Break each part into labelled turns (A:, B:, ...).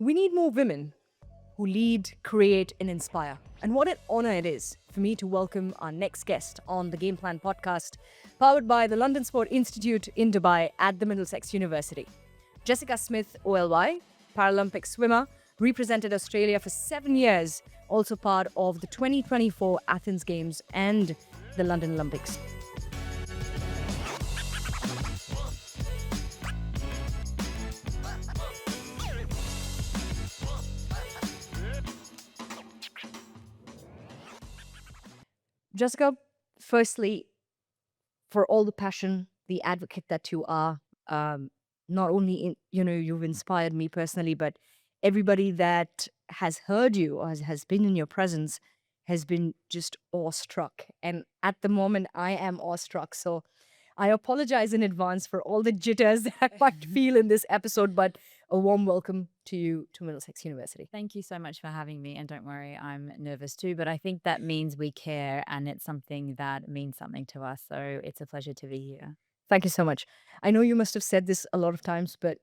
A: We need more women who lead, create, and inspire. And what an honor it is for me to welcome our next guest on the Game Plan podcast, powered by the London Sport Institute in Dubai at the Middlesex University. Jessica Smith OAM, Paralympic swimmer, represented Australia for 7 years, also part of the 2024 Athens Games and the London Olympics. Jessica, firstly, for all the passion, the advocate that you are, not only you've inspired me personally, but everybody that has heard you or has been in your presence has been just awestruck. And at the moment, I am awestruck. So I apologize in advance for all the jitters that I might feel in this episode, but a warm welcome to you to Middlesex University.
B: Thank you so much for having me. And don't worry, I'm nervous too, but I think that means we care and it's something that means something to us. So it's a pleasure to be here.
A: Thank you so much. I know you must have said this a lot of times, but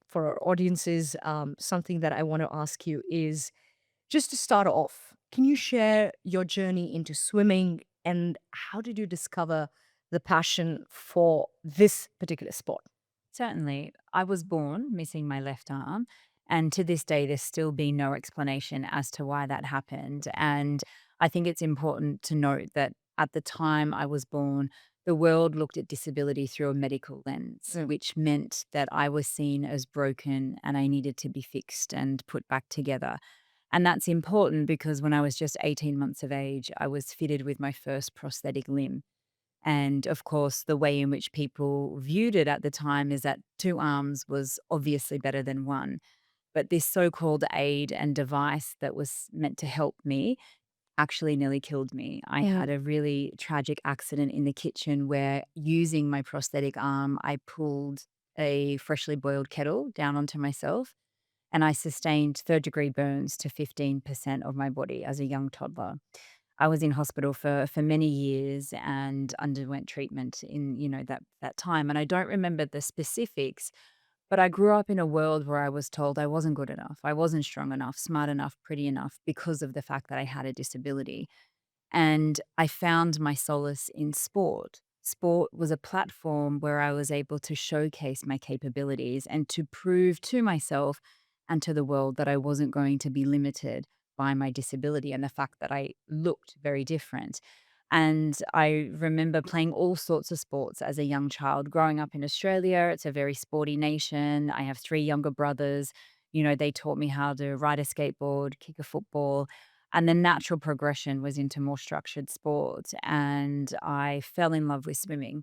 A: for our audiences, something that I want to ask you is just to start off, can you share your journey into swimming and how did you discover the passion for this particular sport?
B: Certainly, I was born missing my left arm. And to this day, there's still been no explanation as to why that happened. And I think it's important to note that at the time I was born, the world looked at disability through a medical lens,
A: Mm.
B: which meant that I was seen as broken and I needed to be fixed and put back together. And that's important because when I was just 18 months of age, I was fitted with my first prosthetic limb. And of course, the way in which people viewed it at the time is that two arms was obviously better than one. But this so called aid and device that was meant to help me actually nearly killed me. I
A: Mm.
B: had a really tragic accident in the kitchen where, using my prosthetic arm, I pulled a freshly boiled kettle down onto myself and I sustained third-degree burns to 15% of my body as a young toddler. I was in hospital for many years and underwent treatment in, that time, and I don't remember the specifics, but I grew up in a world where I was told I wasn't good enough, I wasn't strong enough, smart enough, pretty enough because of the fact that I had a disability, and I found my solace in sport. Sport was a platform where I was able to showcase my capabilities and to prove to myself and to the world that I wasn't going to be limited by my disability and the fact that I looked very different. And I remember playing all sorts of sports as a young child. Growing up in Australia, it's a very sporty nation. I have three younger brothers. They taught me how to ride a skateboard, kick a football. And the natural progression was into more structured sports. And I fell in love with swimming.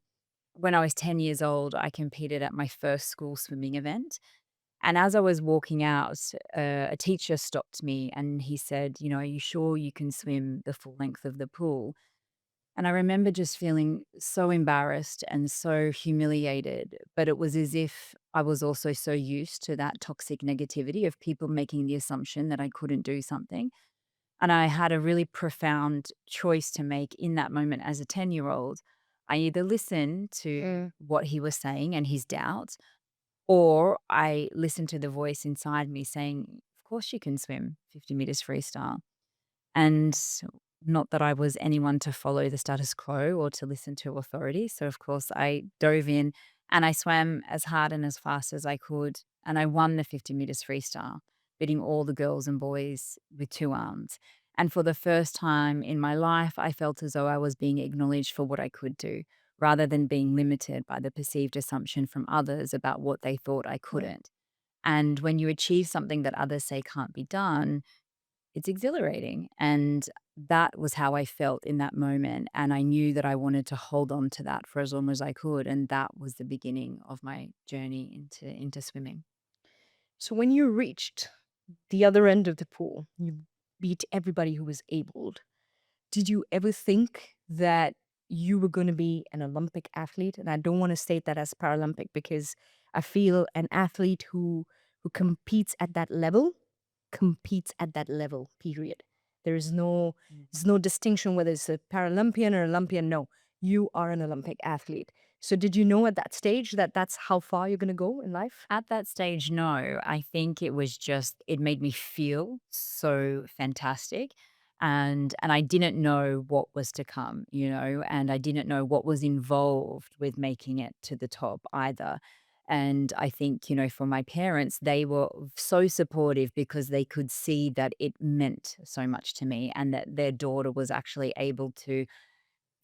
B: When I was 10 years old, I competed at my first school swimming event. And as I was walking out, a teacher stopped me and he said, are you sure you can swim the full length of the pool? And I remember just feeling so embarrassed and so humiliated. But it was as if I was also so used to that toxic negativity of people making the assumption that I couldn't do something. And I had a really profound choice to make in that moment as a 10-year-old. I either listened to
A: Mm.
B: what he was saying and his doubts, or I listened to the voice inside me saying, of course you can swim 50 meters freestyle. And not that I was anyone to follow the status quo or to listen to authority. So, of course, I dove in and I swam as hard and as fast as I could. And I won the 50 meters freestyle, beating all the girls and boys with two arms. And for the first time in my life, I felt as though I was being acknowledged for what I could do rather than being limited by the perceived assumption from others about what they thought I
A: Mm.
B: couldn't. And when you achieve something that others say can't be done, it's exhilarating, and that was how I felt in that moment, and I knew that I wanted to hold on to that for as long as I could, and that was the beginning of my journey into swimming.
A: So when you reached the other end of the pool, you beat everybody who was abled. Did you ever think that you were going to be an Olympic athlete? And I don't want to state that as Paralympic because I feel an athlete who competes at that level, period. There is no
B: Mhm.
A: there's no distinction whether it's a Paralympian or Olympian. No, you are an Olympic athlete. So did you know at that stage that that's how far you're going to go in life?
B: At that stage, no. I think it was just it made me feel so fantastic, and I didn't know what was to come, and I didn't know what was involved with making it to the top either. And I think, for my parents, they were so supportive because they could see that it meant so much to me and that their daughter was actually able to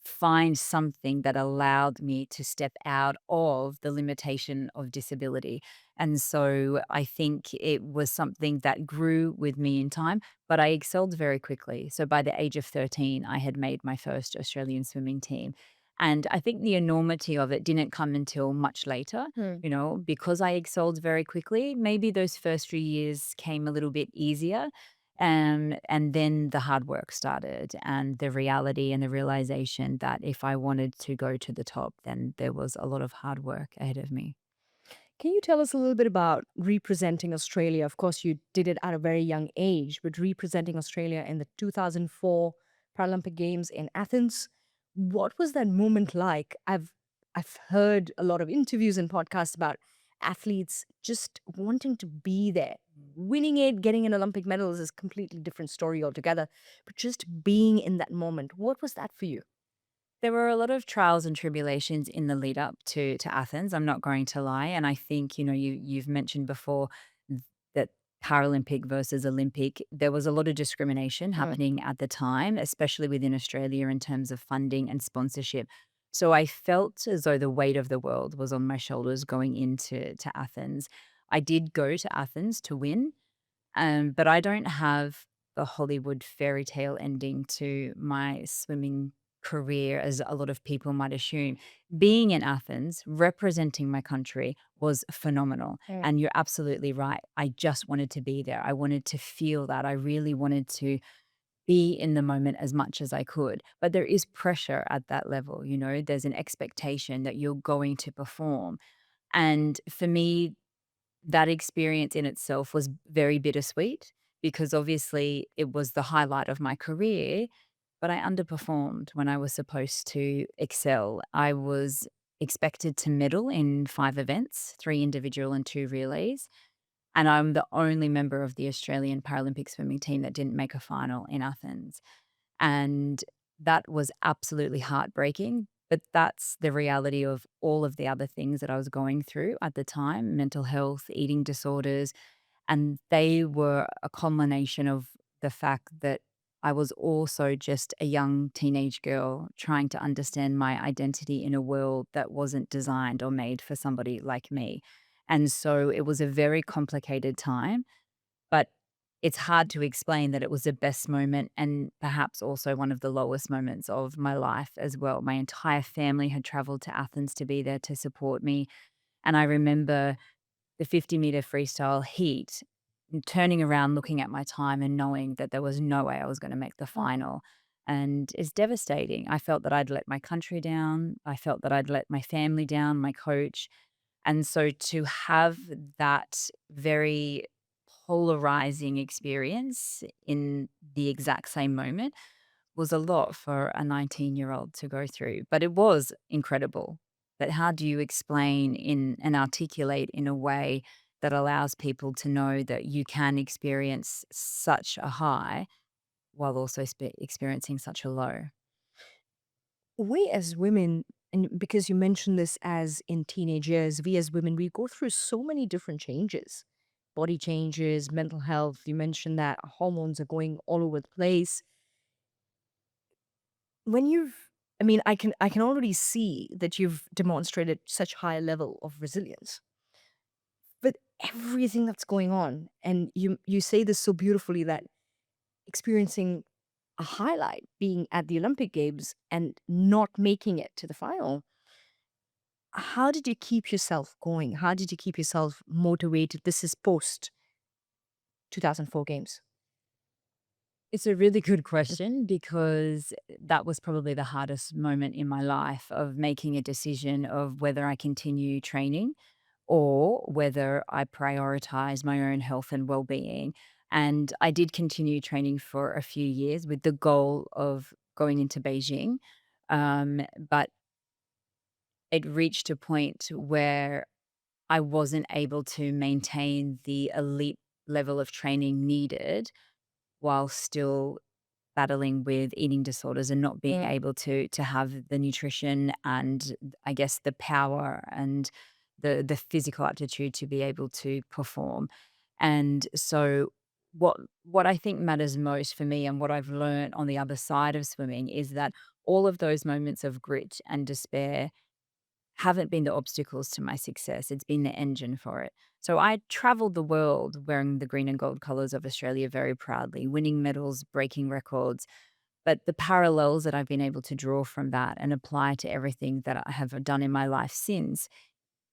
B: find something that allowed me to step out of the limitation of disability. And so I think it was something that grew with me in time, but I excelled very quickly. So by the age of 13, I had made my first Australian swimming team. And I think the enormity of it didn't come until much later,
A: Hmm.
B: because I excelled very quickly. Maybe those first few years came a little bit easier, and then the hard work started and the reality and the realization that if I wanted to go to the top, then there was a lot of hard work ahead of me.
A: Can you tell us a little bit about representing Australia? Of course, you did it at a very young age, but representing Australia in the 2004 Paralympic Games in Athens. What was that moment like? I've heard a lot of interviews and podcasts about athletes just wanting to be there. Winning it, getting an Olympic medal is a completely different story altogether. But just being in that moment, what was that for you?
B: There were a lot of trials and tribulations in the lead up to Athens, I'm not going to lie, and I think, you've mentioned before that Paralympic versus Olympic, there was a lot of discrimination
A: Mm.
B: happening at the time, especially within Australia in terms of funding and sponsorship. So I felt as though the weight of the world was on my shoulders going into Athens. I did go to Athens to win, but I don't have the Hollywood fairy tale ending to my swimming career, as a lot of people might assume. Being in Athens, representing my country was phenomenal.
A: Mm.
B: And you're absolutely right. I just wanted to be there. I wanted to feel that. I really wanted to be in the moment as much as I could. But there is pressure at that level. There's an expectation that you're going to perform. And for me, that experience in itself was very bittersweet because obviously it was the highlight of my career, but I underperformed when I was supposed to excel. I was expected to medal in 5 events, 3 individual and 2 relays, and I'm the only member of the Australian Paralympic swimming team that didn't make a final in Athens. And that was absolutely heartbreaking, but that's the reality of all of the other things that I was going through at the time, mental health, eating disorders, and they were a culmination of the fact that I was also just a young teenage girl trying to understand my identity in a world that wasn't designed or made for somebody like me. And so it was a very complicated time, but it's hard to explain that it was the best moment and perhaps also one of the lowest moments of my life as well. My entire family had traveled to Athens to be there to support me. And I remember the 50-meter freestyle heat and turning around, looking at my time and knowing that there was no way I was going to make the final. And it's devastating. I felt that I'd let my country down. I felt that I'd let my family down, my coach. And so to have that very polarizing experience in the exact same moment was a lot for a 19-year-old to go through, but it was incredible. But how do you explain in and articulate in a way that allows people to know that you can experience such a high while also experiencing such a low?
A: We as women, and because you mentioned this as in teenage years, we as women, we go through so many different changes, body changes, mental health. You mentioned that hormones are going all over the place. When you've, I mean, I can already see that you've demonstrated such high level of resilience. But everything that's going on, and you say this so beautifully that experiencing a highlight being at the Olympic Games and not making it to the final. How did you keep yourself going? How did you keep yourself motivated? This is post 2004 games.
B: It's a really good question because that was probably the hardest moment in my life of making a decision of whether I continue training or whether I prioritize my own health and well-being. And I did continue training for a few years with the goal of going into Beijing. But it reached a point where I wasn't able to maintain the elite level of training needed while still battling with eating disorders and not being able to have the nutrition and I guess the power and the physical aptitude to be able to perform. And so what I think matters most for me and what I've learned on the other side of swimming is that all of those moments of grit and despair haven't been the obstacles to my success. It's been the engine for it. So I traveled the world wearing the green and gold colors of Australia very proudly, winning medals, breaking records. But the parallels that I've been able to draw from that and apply to everything that I have done in my life since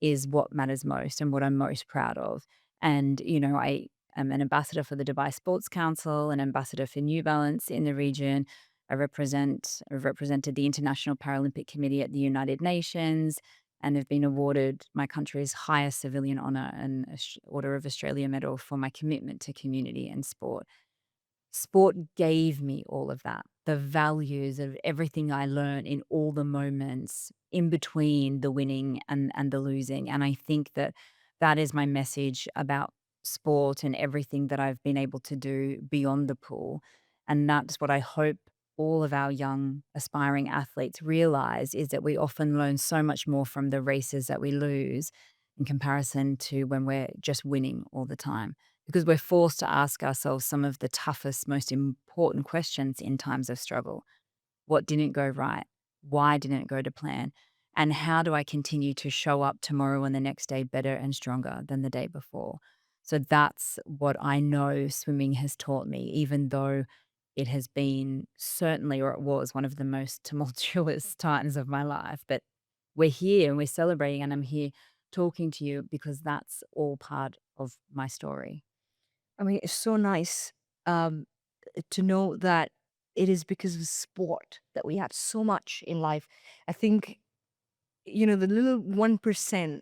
B: is what matters most and what I'm most proud of. And, I am an ambassador for the Dubai Sports Council, an ambassador for New Balance in the region. I've represented the International Paralympic Committee at the United Nations and have been awarded my country's highest civilian honor, an Order of Australia Medal for my commitment to community and sport. Sport gave me all of that, the values of everything I learned in all the moments in between the winning and the losing, and I think that that is my message about sport and everything that I've been able to do beyond the pool, and that's what I hope all of our young aspiring athletes realize is that we often learn so much more from the races that we lose in comparison to when we're just winning all the time because we're forced to ask ourselves some of the toughest, most important questions in times of struggle. What didn't go right? Why didn't it go to plan? And how do I continue to show up tomorrow and the next day better and stronger than the day before? So that's what I know swimming has taught me, even though it has been certainly, or it was one of the most tumultuous times of my life. But we're here and we're celebrating, and I'm here talking to you because that's all part of my story.
A: I mean, it's so nice um, to know that it is because of sport that we have so much in life. I think, the little 1%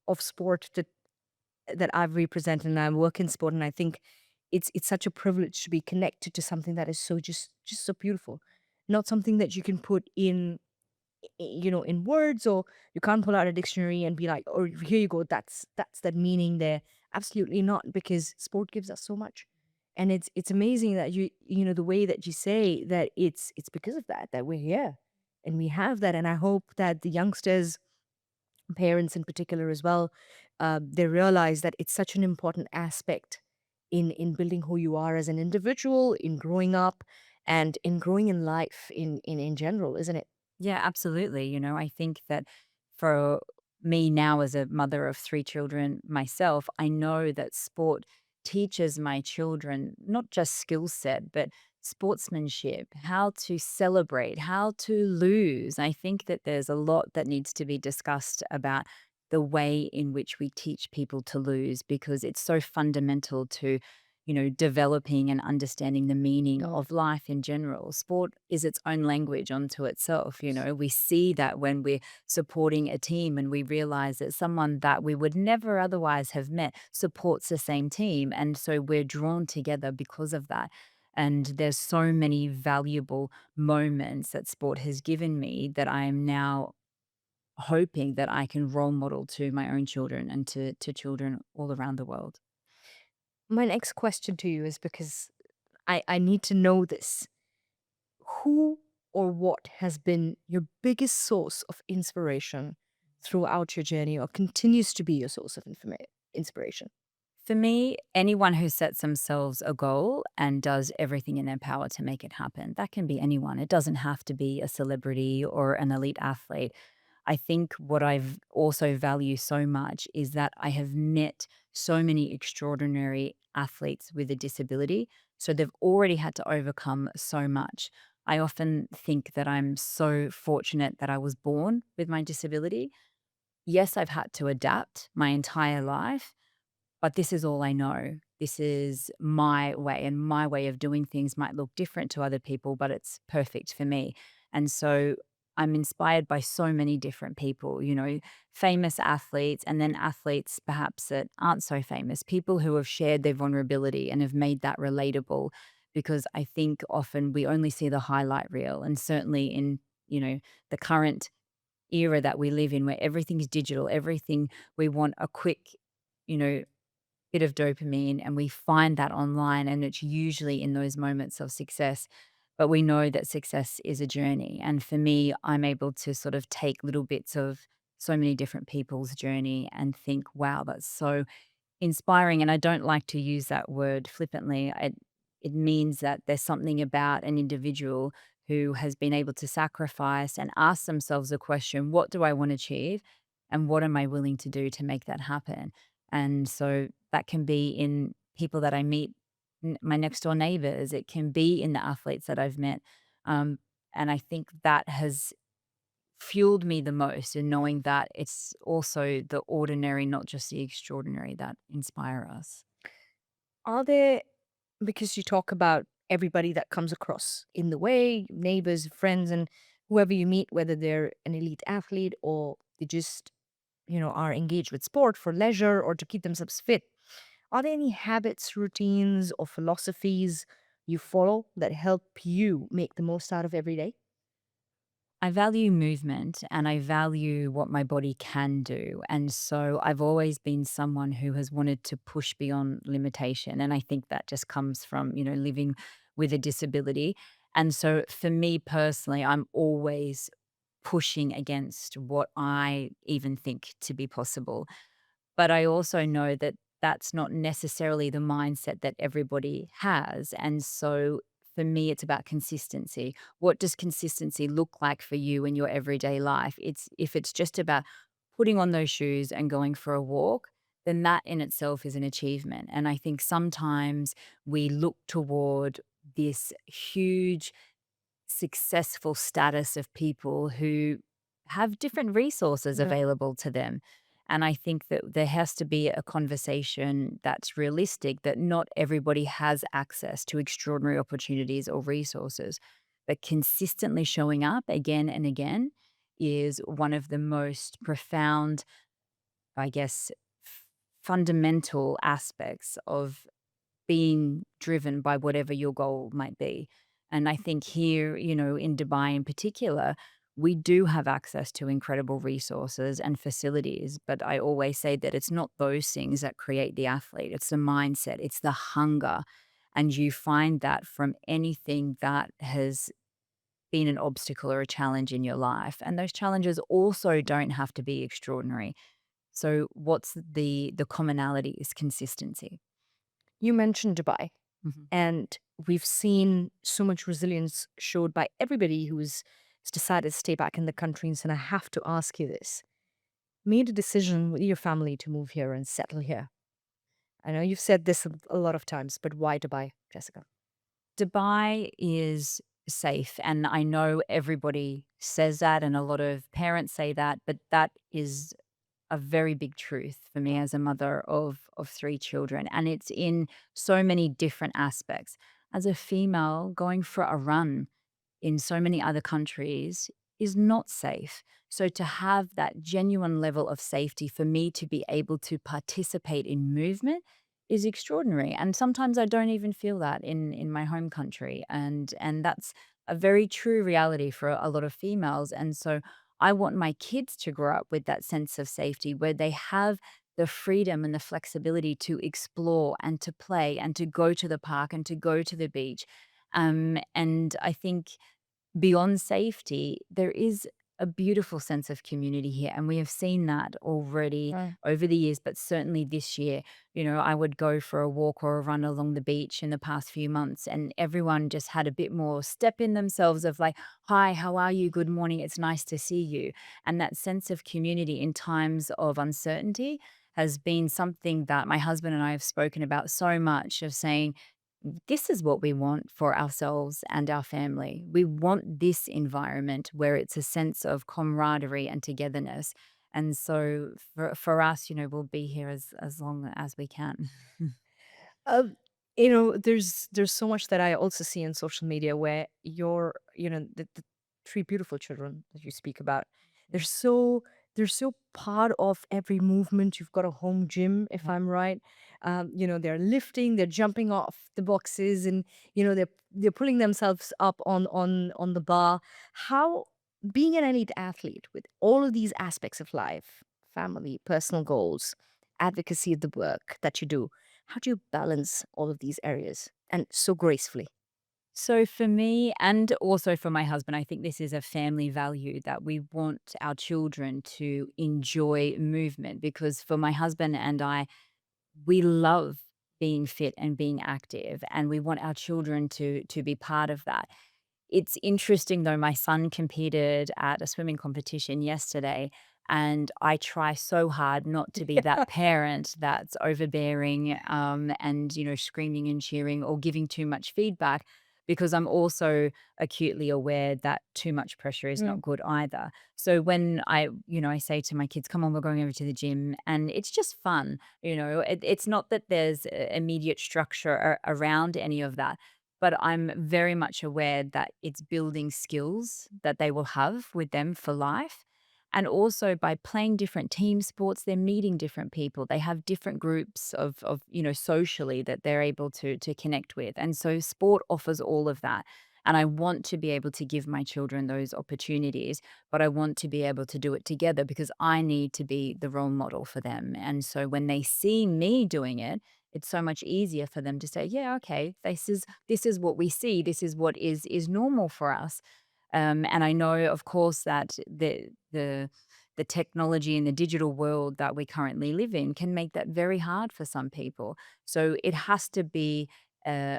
A: of sport that I've represented, and I work in sport, and I think it's such a privilege to be connected to something that is so just so beautiful, not something that you can put in words, or you can't pull out a dictionary and be like, oh, here you go, that's that meaning there. Absolutely not, because sport gives us so much. And it's amazing that the way that you say that it's because of that we're here and we have that. And I hope that the youngsters, parents in particular as well, they realize that it's such an important aspect in building who you are as an individual, in growing up, and in growing in life in general, isn't it?
B: Yeah, absolutely. I think that for me now, as a mother of three children myself, I know that sport teaches my children not just skill set, but sportsmanship, how to celebrate, how to lose. I think that there's a lot that needs to be discussed about the way in which we teach people to lose because it's so fundamental to developing and understanding the meaning of life in general. Sport is its own language unto itself. We see that when we're supporting a team and we realize that someone that we would never otherwise have met supports the same team. And so we're drawn together because of that. And there's so many valuable moments that sport has given me that I am now hoping that I can role model to my own children and to children all around the world.
A: My next question to you is, because I need to know this. Who or what has been your biggest source of inspiration throughout your journey, or continues to be your source of inspiration?
B: For me, anyone who sets themselves a goal and does everything in their power to make it happen, that can be anyone. It doesn't have to be a celebrity or an elite athlete. I think what I've also value so much is that I have met so many extraordinary athletes with a disability. So they've already had to overcome so much. I often think that I'm so fortunate that I was born with my disability. Yes, I've had to adapt my entire life, but this is all I know. This is my way, and my way of doing things might look different to other people, but it's perfect for me. And so I'm inspired by so many different people, famous athletes, and then athletes perhaps that aren't so famous, people who have shared their vulnerability and have made that relatable. Because I think often we only see the highlight reel, and certainly in, the current era that we live in where everything's digital, everything we want a quick, you know, bit of dopamine, and we find that online, and it's usually in those moments of success. But we know that success is a journey. And for me, I'm able to sort of take little bits of so many different people's journey and think, wow, that's so inspiring. And I don't like to use that word flippantly. It means that there's something about an individual who has been able to sacrifice and ask themselves the question, what do I want to achieve? And what am I willing to do to make that happen? And so that can be in people that I meet, my next door neighbors, it can be in the athletes that I've met. Um, and I think that has fueled me the most in knowing that it's also the ordinary, not just the extraordinary, that inspire us.
A: Are there, because you talk about everybody that comes across in the way, neighbors, friends, and whoever you meet, whether they're an elite athlete or they just, are engaged with sport for leisure or to keep themselves fit. Are there any habits, routines, or philosophies you follow that help you make the most out of every day?
B: I value movement and I value what my body can do. And so I've always been someone who has wanted to push beyond limitation. And I think that just comes from, living with a disability. And so for me personally, I'm always pushing against what I even think to be possible. But I also know that that's not necessarily the mindset that everybody has. And so for me, it's about consistency. What does consistency look like for you in your everyday life? It's if it's just about putting on those shoes and going for a walk, then that in itself is an achievement. And I think sometimes we look toward this huge successful status of people who have different resources
A: Yeah.
B: available to them. And I think that there has to be a conversation that's realistic that not everybody has access to extraordinary opportunities or resources. But consistently showing up again and again is one of the most profound, I guess, fundamental aspects of being driven by whatever your goal might be. And I think here, in Dubai in particular, we do have access to incredible resources and facilities. But I always say that it's not those things that create the athlete, it's the mindset, it's the hunger. And you find that from anything that has been an obstacle or a challenge in your life. And those challenges also don't have to be extraordinary. So what's the commonality is consistency.
A: You mentioned Dubai,
B: Mhm.
A: and we've seen so much resilience showed by everybody who's decided to stay back in the country. And so I have to ask you this. Made a decision with your family to move here and settle here. I know you've said this a lot of times, but why Dubai, Jessica?
B: Dubai is safe, and I know everybody says that, and a lot of parents say that, but that is a very big truth for me as a mother of 3 children, and it's in so many different aspects. As a female, going for a run in so many other countries is not safe. So to have that genuine level of safety for me to be able to participate in movement is extraordinary. And sometimes I don't even feel that in my home country. And that's a very true reality for a lot of females. And so I want my kids to grow up with that sense of safety where they have the freedom and the flexibility to explore and to play and to go to the park and to go to the beach. And I think beyond safety, there is a beautiful sense of community here. And we have seen that already
A: Right.
B: over the years, but certainly this year. I would go for a walk or a run along the beach in the past few months, and everyone just had a bit more step in themselves of like, hi, how are you? Good morning. It's nice to see you. And that sense of community in times of uncertainty has been something that my husband and I have spoken about so much of saying, this is what we want for ourselves and our family. We want this environment where it's a sense of camaraderie and togetherness. And so for us, we'll be here as long as we can.
A: Um, there's so much that I also see on social media where the 3 beautiful children that you speak about, they're so they're so part of every movement. You've got a home gym, if
B: Yeah.
A: I'm right. They're lifting, they're jumping off the boxes, and they're pulling themselves up on the bar. How? being an elite athlete with all of these aspects of life, family, personal goals, advocacy of the work that you do, how do you balance all of these areas and so gracefully?
B: So for me and also for my husband, I think this is a family value that we want our children to enjoy movement, because for my husband and I, we love being fit and being active, and we want our children to be part of that. It's interesting though, my son competed at a swimming competition yesterday, and I try so hard not to be that parent that's overbearing, and, screaming and cheering or giving too much feedback, because I'm also acutely aware that too much pressure is
A: Mm.
B: not good either. So when I say to my kids, come on, we're going over to the gym, and it's just fun. It's not that there's immediate structure around any of that, but I'm very much aware that it's building skills that they will have with them for life. And also by playing different team sports, they're meeting different people. They have different groups of socially that they're able to connect with. And so sport offers all of that. And I want to be able to give my children those opportunities, but I want to be able to do it together, because I need to be the role model for them. And so when they see me doing it, it's so much easier for them to say, yeah, okay, this is what we see, this is what is normal for us. And I know, of course, that the technology and the digital world that we currently live in can make that very hard for some people. So it has to be a,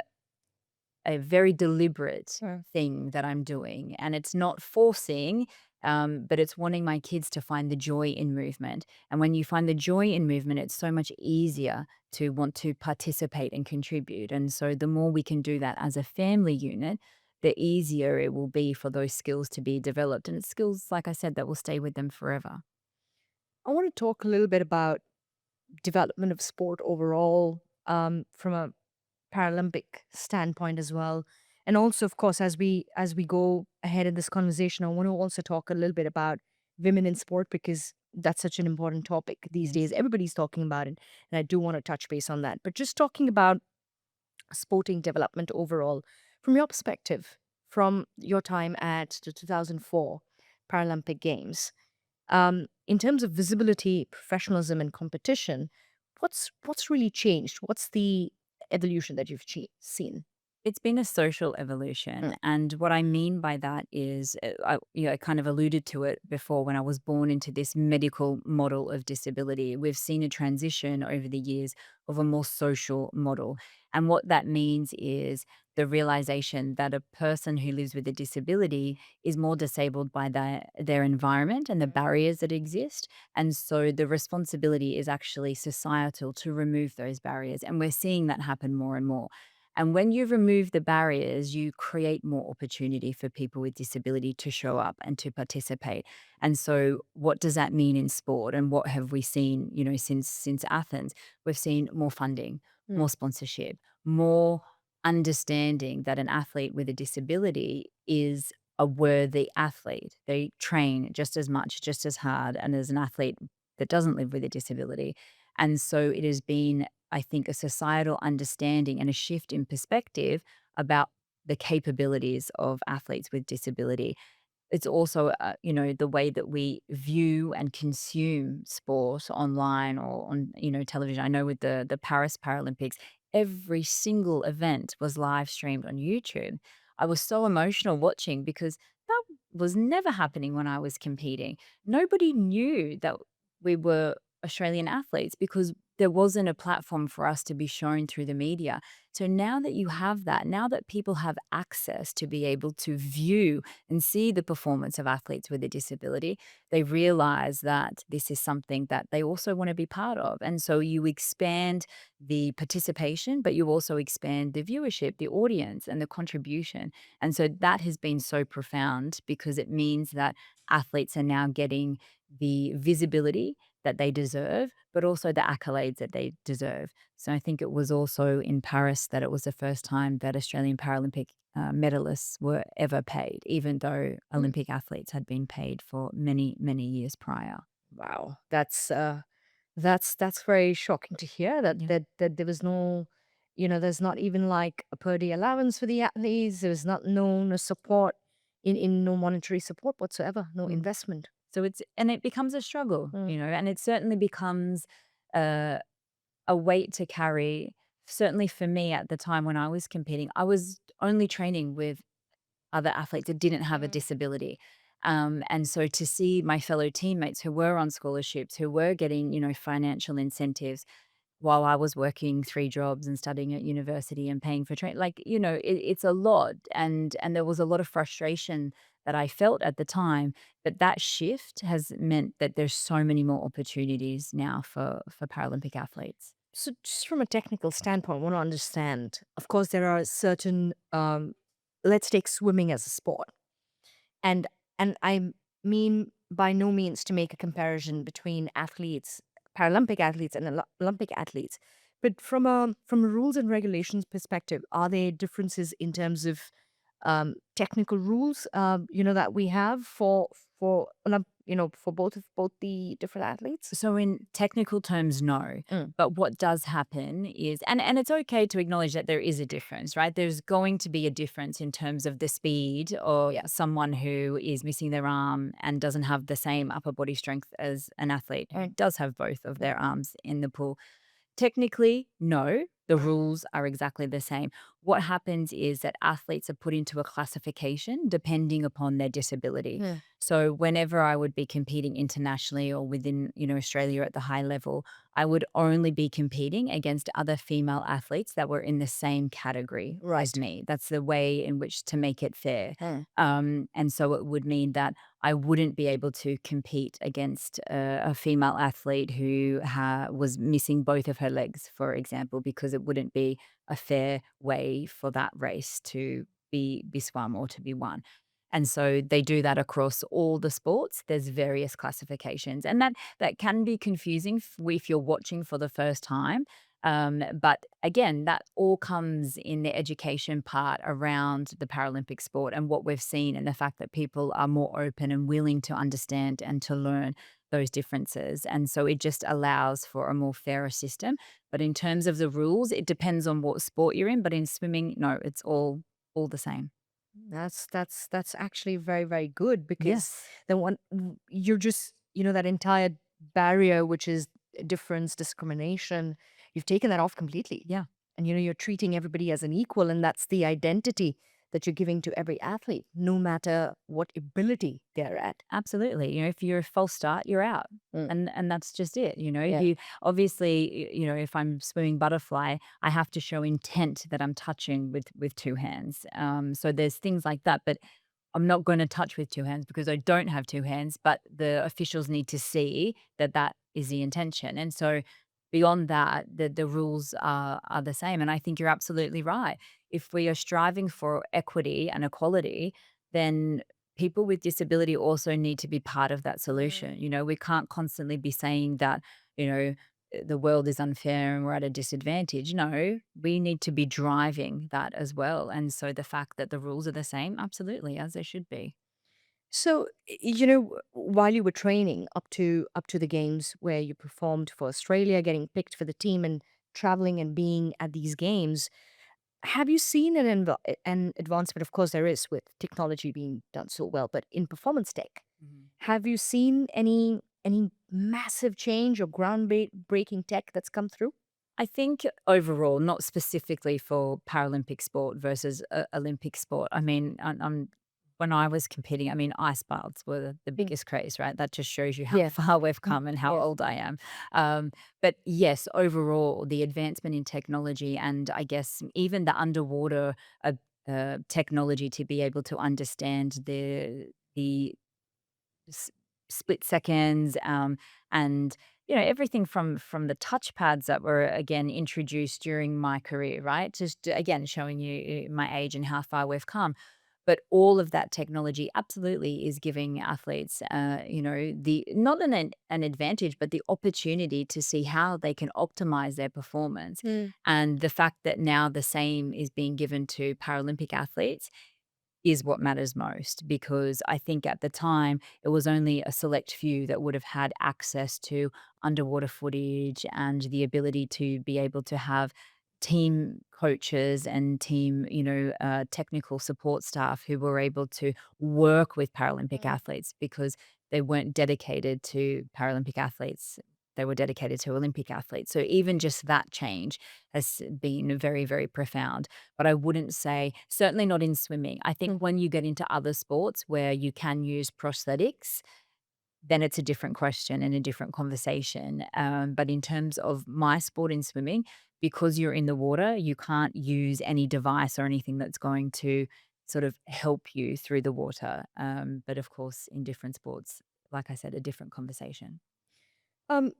B: a very deliberate
A: Mm.
B: thing that I'm doing. And it's not forcing, but it's wanting my kids to find the joy in movement. And when you find the joy in movement, it's so much easier to want to participate and contribute. And so the more we can do that as a family unit, the easier it will be for those skills to be developed. And it's skills, like I said, that will stay with them forever.
A: I want to talk a little bit about development of sport overall, from a Paralympic standpoint as well. And also, of course, as we go ahead in this conversation, I want to also talk a little bit about women in sport, because that's such an important topic these days.
B: Yes.
A: Everybody's talking about it, and I do want to touch base on that. But just talking about sporting development overall, from your perspective, from your time at the 2004 Paralympic Games, in terms of visibility, professionalism, and competition, what's really changed? What's the evolution that you've seen?
B: It's been a social evolution.
A: Mm.
B: And what I mean by that is, I kind of alluded to it before when I was born into this medical model of disability. We've seen a transition over the years of a more social model. And what that means is the realization that a person who lives with a disability is more disabled by their environment and the barriers that exist. And so the responsibility is actually societal to remove those barriers. And we're seeing that happen more and more. And when you remove the barriers, you create more opportunity for people with disability to show up and to participate. And so what does that mean in sport? And what have we seen, since Athens? We've seen more funding,
A: Mm.
B: more sponsorship, more understanding that an athlete with a disability is a worthy athlete. They train just as much, just as hard, and as an athlete that doesn't live with a disability. And so it has been, I think, a societal understanding and a shift in perspective about the capabilities of athletes with disability. It's also, the way that we view and consume sport online or on, television. I know with the Paris Paralympics, every single event was live streamed on YouTube. I was so emotional watching, because that was never happening when I was competing. Nobody knew that we were Australian athletes, because there wasn't a platform for us to be shown through the media. So now that you have that, now that people have access to be able to view and see the performance of athletes with a disability, they realize that this is something that they also want to be part of. And so you expand the participation, but you also expand the viewership, the audience, and the contribution. And so that has been so profound, because it means that athletes are now getting the visibility that they deserve, but also the accolades that they deserve. So I think it was also in Paris that it was the first time that Australian Paralympic medalists were ever paid, even though
A: Mm.
B: Olympic athletes had been paid for many, many years prior.
A: Wow, that's very shocking to hear that
B: Yeah.
A: that there was no, there's not even like a per day allowance for the athletes. There was not no support. in no monetary support whatsoever, no
B: Mm.
A: investment.
B: So it becomes a struggle,
A: Mm,
B: and it certainly becomes a a weight to carry. Certainly for me at the time when I was competing, I was only training with other athletes that didn't have a
A: mm.
B: disability. And so to see my fellow teammates who were on scholarships, who were getting, financial incentives while I was working 3 jobs and studying at university and paying for train, like, it's a lot. And there was a lot of frustration that I felt at the time. But that shift has meant that there's so many more opportunities now for Paralympic athletes.
A: So, just from a technical standpoint, I want to understand. Of course, there are certain. Let's take swimming as a sport, and I mean by no means to make a comparison between athletes, Paralympic athletes, and Olympic athletes, but from a rules and regulations perspective, are there differences in terms of technical rules? That we have for both the different athletes.
B: So in technical terms, no.
A: Mm.
B: But what does happen is, and it's okay to acknowledge that there is a difference, right? There's going to be a difference in terms of the speed or
A: Yeah.
B: someone who is missing their arm and doesn't have the same upper body strength as an athlete who
A: Mm.
B: does have both of their arms in the pool. Technically, no, the rules are exactly the same. What happens is that athletes are put into a classification depending upon their disability.
A: Yeah.
B: So whenever I would be competing internationally or within, Australia at the high level, I would only be competing against other female athletes that were in the same category as
A: Right.
B: me. That's the way in which to make it fair.
A: Mm.
B: And so it would mean that I wouldn't be able to compete against a female athlete who was missing both of her legs, for example, because it wouldn't be a fair way for that race to be swum or to be won. And so they do that across all the sports. There's various classifications, and that can be confusing if you're watching for the first time. But again, that all comes in the education part around the Paralympic sport and what we've seen, and the fact that people are more open and willing to understand and to learn those differences. And so it just allows for a more fairer system. But in terms of the rules, it depends on what sport you're in. But in swimming, no, it's all the same.
A: That's actually very, very good because
B: Yes.
A: you're just, that entire barrier, which is difference, discrimination, you've taken that off completely.
B: Yeah.
A: And you're treating everybody as an equal, and that's the identity that you're giving to every athlete, no matter what ability they're at.
B: Absolutely. If you're a false start, you're out.
A: Mm.
B: And that's just it. If
A: Yeah.
B: you obviously, if I'm swimming butterfly, I have to show intent that I'm touching with 2 hands. So there's things like that. But I'm not going to touch with 2 hands because I don't have 2 hands, but the officials need to see that that is the intention. And so beyond that, the rules are the same. And I think you're absolutely right. If we are striving for equity and equality, then people with disability also need to be part of that
A: Mm.
B: solution. We can't constantly be saying that, the world is unfair and we're at a disadvantage. No, we need to be driving that as well. And so the fact that the rules are the same, absolutely, as they should be.
A: So, while you were training up to the games where you performed for Australia, getting picked for the team and traveling and being at these games, have you seen an advancement? Of course, there is with technology being done so well, but in performance tech,
B: Mhm.
A: have you seen any massive change or groundbreaking tech that's come through?
B: I think overall, not specifically for Paralympic sport versus Olympic sport. I mean, when I was competing, I mean, ice baths were the
A: Mm.
B: biggest craze, right? That just shows you how
A: Yeah.
B: far we've
A: Mm.
B: come and how
A: Yeah.
B: old I am. But yes, overall, the advancement in technology and I guess even the underwater technology to be able to understand the s- split seconds, and everything from the touch pads that were again introduced during my career, right? Just again showing you my age and how far we've come. But all of that technology absolutely is giving athletes, the not an advantage, but the opportunity to see how they can optimize their performance.
A: Mm.
B: And the fact that now the same is being given to Paralympic athletes is what matters most, because I think at the time it was only a select few that would have had access to underwater footage and the ability to be able to have team coaches and team, technical support staff who were able to work with Paralympic
A: Mm.
B: athletes because they weren't dedicated to Paralympic athletes. They were dedicated to Olympic athletes. So even just that change has been very, very profound. But I wouldn't say, certainly not in swimming. I think
A: Mm.
B: when you get into other sports where you can use prosthetics, then it's a different question and a different conversation. But in terms of my sport in swimming, because you're in the water, you can't use any device or anything that's going to sort of help you through the water. But of course, in different sports, like I said, a different conversation.
A: Um,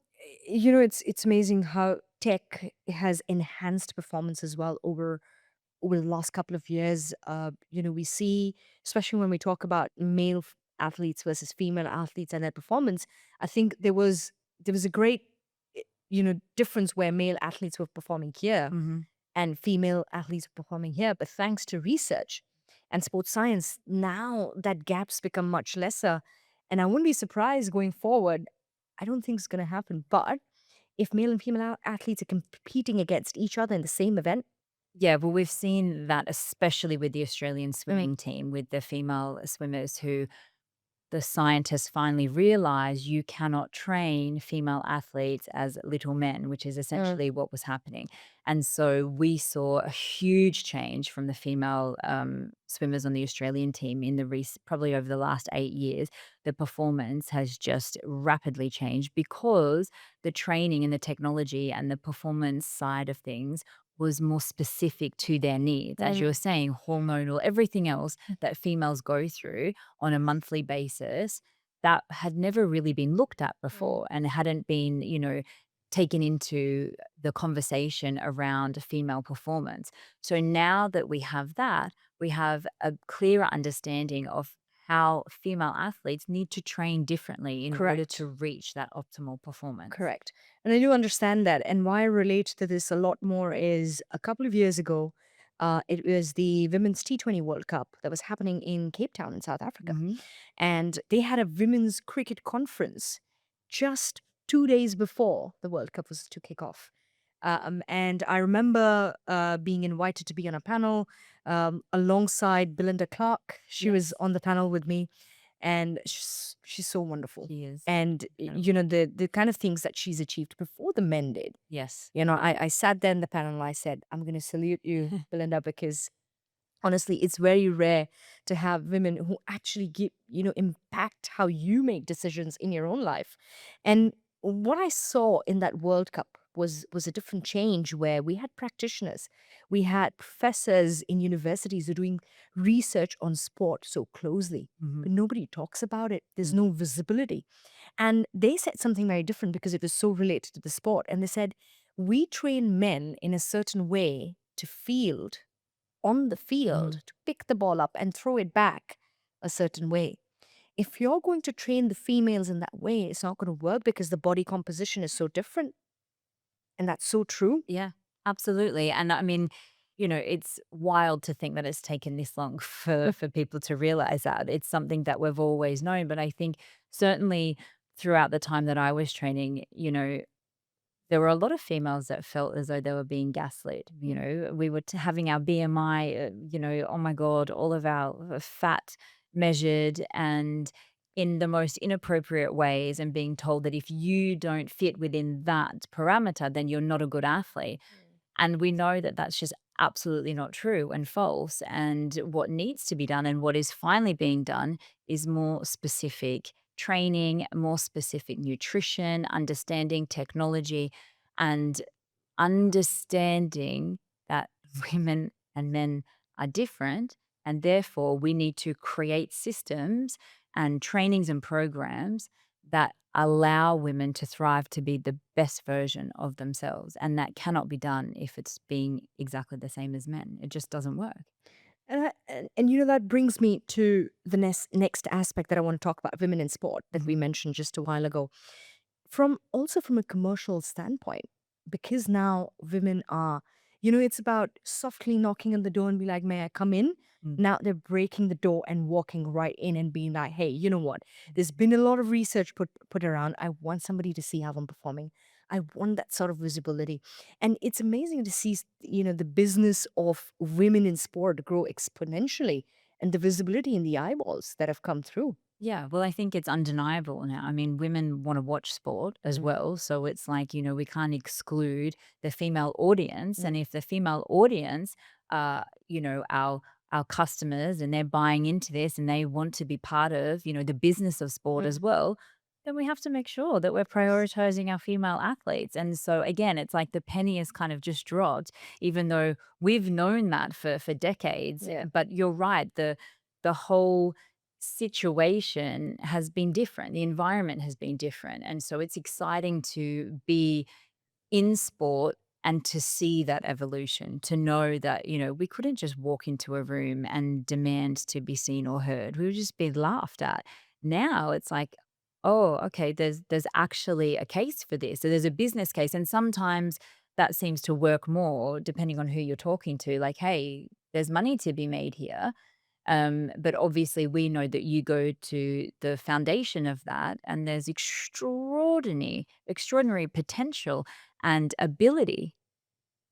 A: it's amazing how tech has enhanced performance as well over the last couple of years. We see, especially when we talk about athletes versus female athletes and their performance. I think there was a great difference where male athletes were performing here
B: Hmm.
A: and female athletes were performing here. But thanks to research and sports science, now that gap's become much lesser. And I wouldn't be surprised going forward. I don't think it's going to happen. But if male and female athletes are competing against each other in the same event,
B: Yeah, well, we've seen that especially with the Australian
A: I mean,
B: swimming team, with the female swimmers who the scientists finally realized you cannot train female athletes as little men, which is
A: uh,
B: essentially what was happening. And so we saw a huge change from the female swimmers on the Australian team in probably over the last 8 years. The performance has just rapidly changed because the training and the technology and the performance side of things was more specific to their needs. As you were
A: um,
B: saying, hormonal, everything else that females go through on a monthly basis that had never really been looked at
A: mm,
B: before and hadn't been, taken into the conversation around female performance. So now that we have that, we have a clearer understanding of how female athletes need to train differently in order to
A: correct.
B: reach that optimal performance.
A: Correct. And I do understand that. And why I relate to this a lot more is a couple of years ago, it was the Women's T20 World Cup that was happening in Cape Town in South Africa.
B: Hmm.
A: And they had a women's cricket conference just 2 days before the World Cup was to kick off. And I remember being invited to be on a panel alongside Belinda Clark. She was
B: Yes,
A: on the panel with me, and she's so wonderful.
B: she is
A: And
B: incredible.
A: the kind of things that she's achieved before the men did.
B: Yes.
A: I sat there in the panel and I said, I'm going to salute you, Belinda, because honestly, it's very rare to have women who actually impact how you make decisions in your own life. And what I saw in that World Cup was a different change where we had practitioners, we had professors in universities who are doing research on sport so closely,
B: Hmm.
A: but nobody talks about it. There's no visibility. And they said something very different because it was so related to the sport. And they said, we train men in a certain way to field on the
B: Hmm.
A: field to pick the ball up and throw it back a certain way. If you're going to train the females in that way, it's not going to work because the body composition is so different. And that's so true.
B: Yeah, absolutely. And I mean, it's wild to think that it's taken this long for people to realize that. It's something that we've always known. But I think certainly throughout the time that I was training, there were a lot of females that felt as though they were being gaslit.
A: Mm.
B: We were having our BMI, oh my God, all of our fat measured and in the most inappropriate ways, and being told that if you don't fit within that parameter, then you're not a good athlete. And we know that that's just absolutely not true and false. And what needs to be done and what is finally being done is more specific training, more specific nutrition, understanding technology, and understanding that women and men are different. And therefore, we need to create systems and trainings and programs that allow women to thrive to be the best version of themselves. And that cannot be done if it's being exactly the same as men. It just doesn't work.
A: And that brings me to the next aspect that I want to talk about women in sport that we
B: Mhm.
A: mentioned just a while ago. From a commercial standpoint, because now women are, it's about softly knocking on the door and be like, may I come in?
B: Mm.
A: Now they're breaking the door and walking right in and being like, hey, you know what? There's been a lot of research put around. I want somebody to see how I'm performing. I want that sort of visibility. And it's amazing to see, the business of women in sport grow exponentially and the visibility in the eyeballs that have come through.
B: Yeah, well, I think it's undeniable now. I mean, women want to watch sport as
A: Mm,
B: well. So it's like, we can't exclude the female audience. And
A: mm,
B: if the female audience are, our customers and they're buying into this and they want to be part of, the business of sport as
A: mm.
B: well, then we have to make sure that we're
A: Yes.
B: prioritizing our female athletes. And so again, it's like the penny has kind of just dropped, even though we've known that for decades.
A: Yeah.
B: But you're right, the whole situation has been different. The environment has been different. And so it's exciting to be in sport and to see that evolution, to know that, we couldn't just walk into a room and demand to be seen or heard. We would just be laughed at. Now it's like, oh, okay, there's actually a case for this. So there's a business case. And sometimes that seems to work more depending on who you're talking to. Like, hey, there's money to be made here, but obviously, we know that you go to the foundation of that, and there's extraordinary potential and ability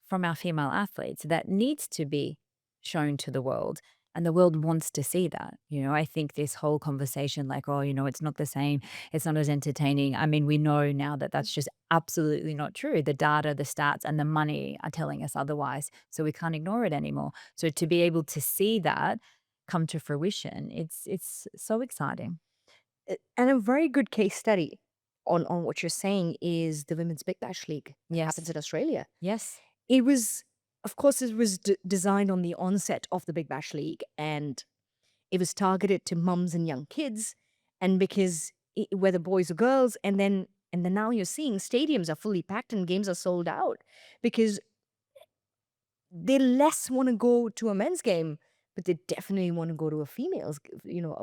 B: from our female athletes that needs to be shown to the world. And the world wants to see that. I think this whole conversation, like, oh, it's not the same, it's not as entertaining. I mean, we know now that that's just absolutely not true. The data, the stats, and the money are telling us otherwise. So we can't ignore it anymore. So to be able to see that come to fruition, it's so exciting.
A: And a very good case study on what you're saying is the Women's Big Bash League that happens
B: Yes.
A: in Australia.
B: Yes.
A: It was, of course, it was designed on the onset of the Big Bash League, and it was targeted to mums and young kids, and because whether boys or girls, and then now you're seeing stadiums are fully packed and games are sold out because they less want to go to a men's game, but they definitely want to go to a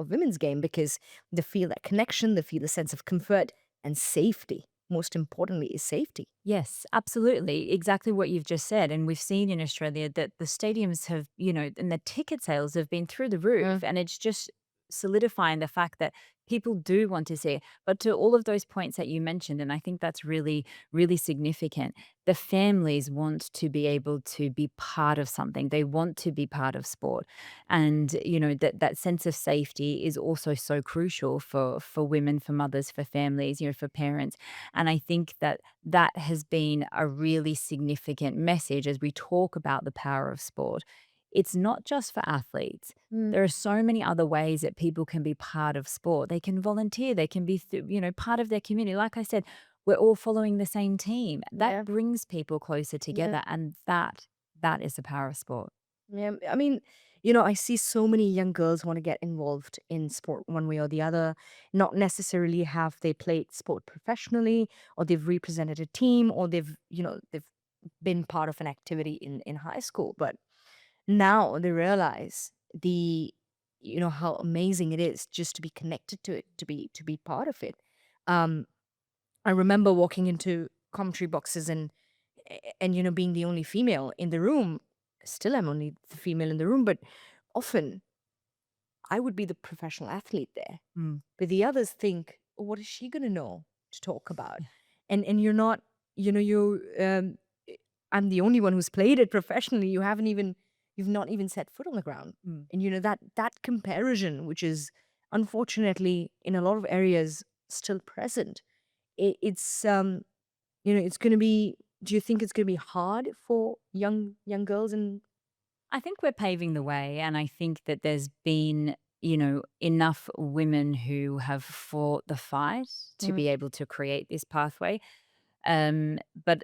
A: a women's game because they feel that connection, they feel a sense of comfort and safety. Most importantly, is safety.
B: Yes, absolutely. Exactly what you've just said. And we've seen in Australia that the stadiums have, and the ticket sales have been through the roof.
A: Mm,
B: And it's just solidifying the fact that people do want to see it. But to all of those points that you mentioned, and I think that's really, really significant, the families want to be able to be part of something. They want to be part of sport. And, that sense of safety is also so crucial for women, for mothers, for families, for parents. And I think that has been a really significant message as we talk about the power of sport. It's not just for athletes.
A: mm,
B: There are so many other ways that people can be part of sport. They can volunteer, they can be, part of their community. Like I said, we're all following the same team. That
A: yeah,
B: brings people closer
A: yeah,
B: together, and that is the power of sport.
A: yeah. I mean, I see so many young girls want to get involved in sport one way or the other. Not necessarily have they played sport professionally, or they've represented a team, or they've been part of an activity in high school, but now they realize how amazing it is just to be connected to it, to be part of it. um I remember walking into commentary boxes and being the only female in the room. Still am only the female in the room, but often I would be the professional athlete there,
B: Mm.
A: but the others think, "Oh, what is she gonna know to talk about?" And you're not, you I'm the only one who's played it professionally. You've not even set foot on the ground.
B: Mm.
A: And that comparison, which is unfortunately in a lot of areas still present, it's gonna be do you think it's gonna be hard for young girls and
B: I think we're paving the way, and I think that there's been, enough women who have fought the fight to
A: mm,
B: be able to create this pathway. But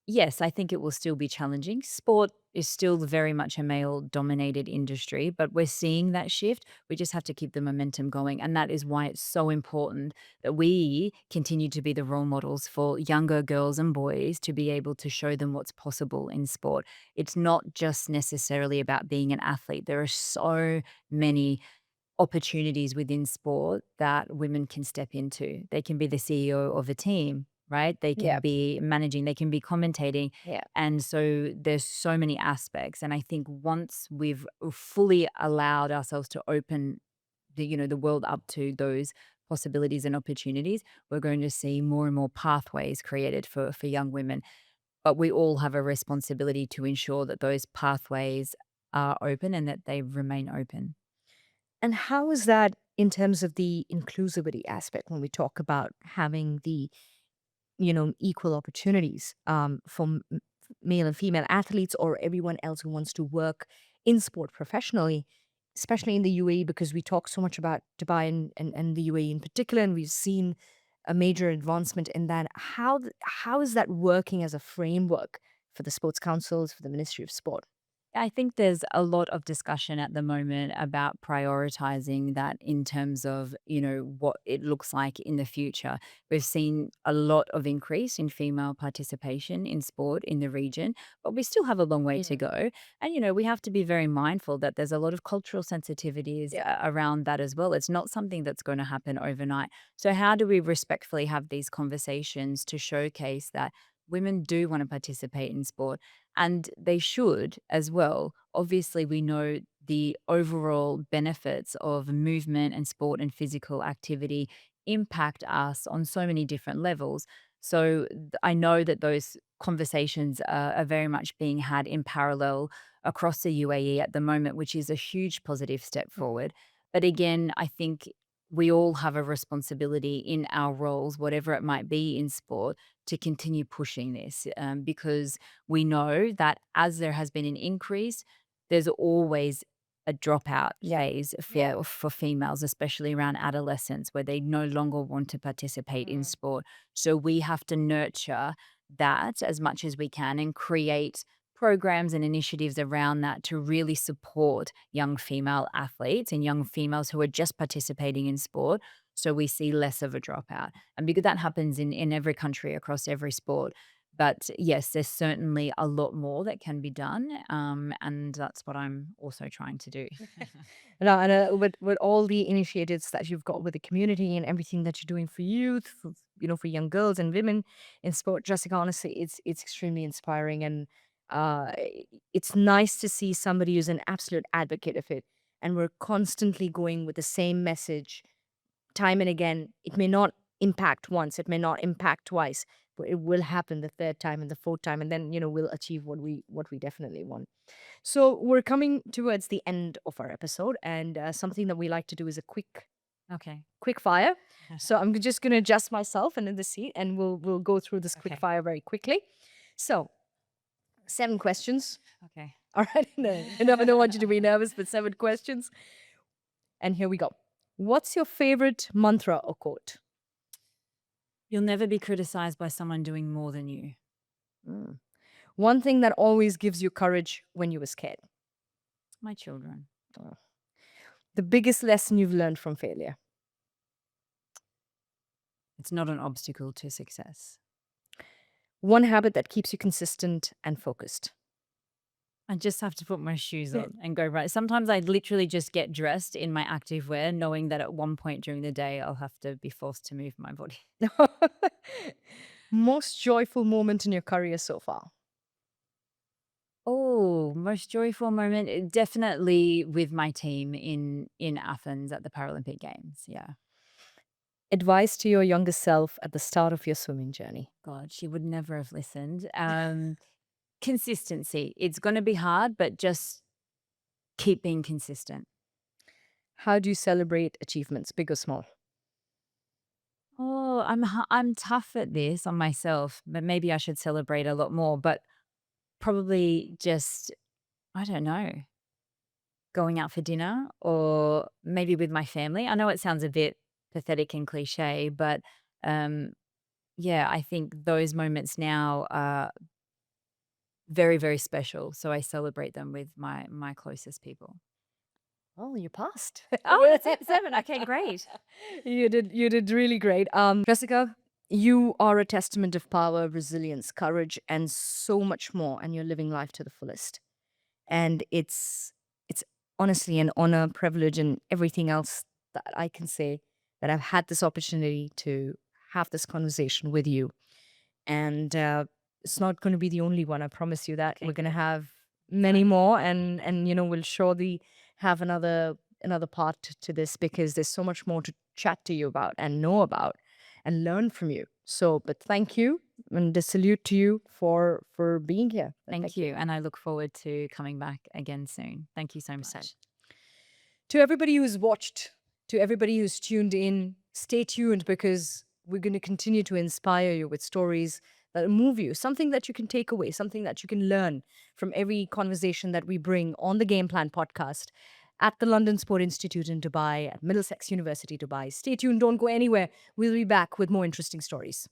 B: yes, I think it will still be challenging. Sport is still very much a male dominated industry, but we're seeing that shift. We just have to keep the momentum going. And that is why it's so important that we continue to be the role models for younger girls and boys to be able to show them what's possible in sport. It's not just necessarily about being an athlete. There are so many opportunities within sport that women can step into. They can be the CEO of a team, right? They can
A: yeah,
B: be managing, they can be commentating.
A: yeah,
B: And so there's so many aspects. And I think once we've fully allowed ourselves to open the world up to those possibilities and opportunities, we're going to see more and more pathways created for young women. But we all have a responsibility to ensure that those pathways are open and that they remain open.
A: And how is that in terms of the inclusivity aspect when we talk about having the, equal opportunities for male and female athletes or everyone else who wants to work in sport professionally, especially in the UAE, because we talk so much about Dubai and the UAE in particular, and we've seen a major advancement in that. How is that working as a framework for the sports councils, for the Ministry of Sport?
B: I think there's a lot of discussion at the moment about prioritizing that in terms of, what it looks like in the future. We've seen a lot of increase in female participation in sport in the region, but we still have a long way to
A: Mm.
B: go. And, we have to be very mindful that there's a lot of cultural sensitivities
A: Yeah.
B: around that as well. It's not something that's going to happen overnight. So, how do we respectfully have these conversations to showcase that women do want to participate in sport? And they should as well. Obviously, we know the overall benefits of movement and sport and physical activity impact us on so many different levels. So I know that those conversations are very much being had in parallel across the UAE at the moment, which is a huge positive step forward. But again, I think we all have a responsibility in our roles, whatever it might be in sport, to continue pushing this because we know that as there has been an increase, there's always a dropout
A: Yeah.
B: phase for females, especially around adolescence, where they no longer want to participate in
A: Mm.
B: sport. So we have to nurture that as much as we can and create programs and initiatives around that to really support young female athletes and young females who are just participating in sport. So we see less of a dropout. And because that happens in every country across every sport. But yes, there's certainly a lot more that can be done, and that's what I'm also trying to do.
A: No, and with all the initiatives that you've got with the community and everything that you're doing for youth, for young girls and women in sport, Jessica, honestly, it's extremely inspiring, and uh, it's nice to see somebody who's an absolute advocate of it. And we're constantly going with the same message time and again. It may not impact once, it may not impact twice, but it will happen the third time and the fourth time, and then we'll achieve what we definitely want. So we're coming towards the end of our episode, and something that we like to do is a
B: Okay.
A: quick fire. So I'm just going to adjust myself and in the seat, and we'll go through this quick
B: Okay.
A: fire very quickly. So 7 questions.
B: Okay.
A: All right. No, I don't want you to be nervous, but 7 questions. And here we go. What's your favorite mantra or quote?
B: You'll never be criticized by someone doing more than you.
A: Mm. One thing that always gives you courage when you were scared.
B: My children.
A: Oh. The biggest lesson you've learned from failure.
B: It's not an obstacle to success.
A: One habit that keeps you consistent and focused.
B: I just have to put my shoes
A: Yeah.
B: on and go right. Sometimes I literally just get dressed in my active wear, knowing that at one point during the day I'll have to be forced to move my body.
A: Most joyful moment in your career so far.
B: Oh, most joyful moment, definitely with my team in Athens at the Paralympic Games. Yeah.
A: Advice to your younger self at the start of your swimming journey.
B: God, she would never have listened. Consistency. It's going to be hard, but just keep being consistent.
A: How do you celebrate achievements, big or small?
B: Oh, I'm tough at this on myself, but maybe I should celebrate a lot more. But probably just, I don't know, going out for dinner or maybe with my family. I know it sounds a bit pathetic and cliche, but um, yeah, I think those moments now are very, very special. So I celebrate them with my closest people.
A: Oh, you passed.
B: Oh, that's it. 7. Okay, great.
A: You did really great. Jessica, you are a testament of power, resilience, courage, and so much more. And you're living life to the fullest. And it's honestly an honor, privilege, and everything else that I can say that I've had this opportunity to have this conversation with you. And it's not going to be the only one. I promise you that
B: Okay,
A: we're going to
B: good.
A: have many more, and we'll surely have another part to this, because there's so much more to chat to you about and know about and learn from you. So, but thank you and a salute to you for being here.
B: Thank you. And I look forward to coming back again soon. Thank you so much.
A: To everybody who's watched, to everybody who's tuned in, stay tuned because we're going to continue to inspire you with stories that move you, something that you can take away, something that you can learn from every conversation that we bring on the Game Plan podcast at the London Sport Institute in Dubai, at Middlesex University, Dubai. Stay tuned, don't go anywhere. We'll be back with more interesting stories.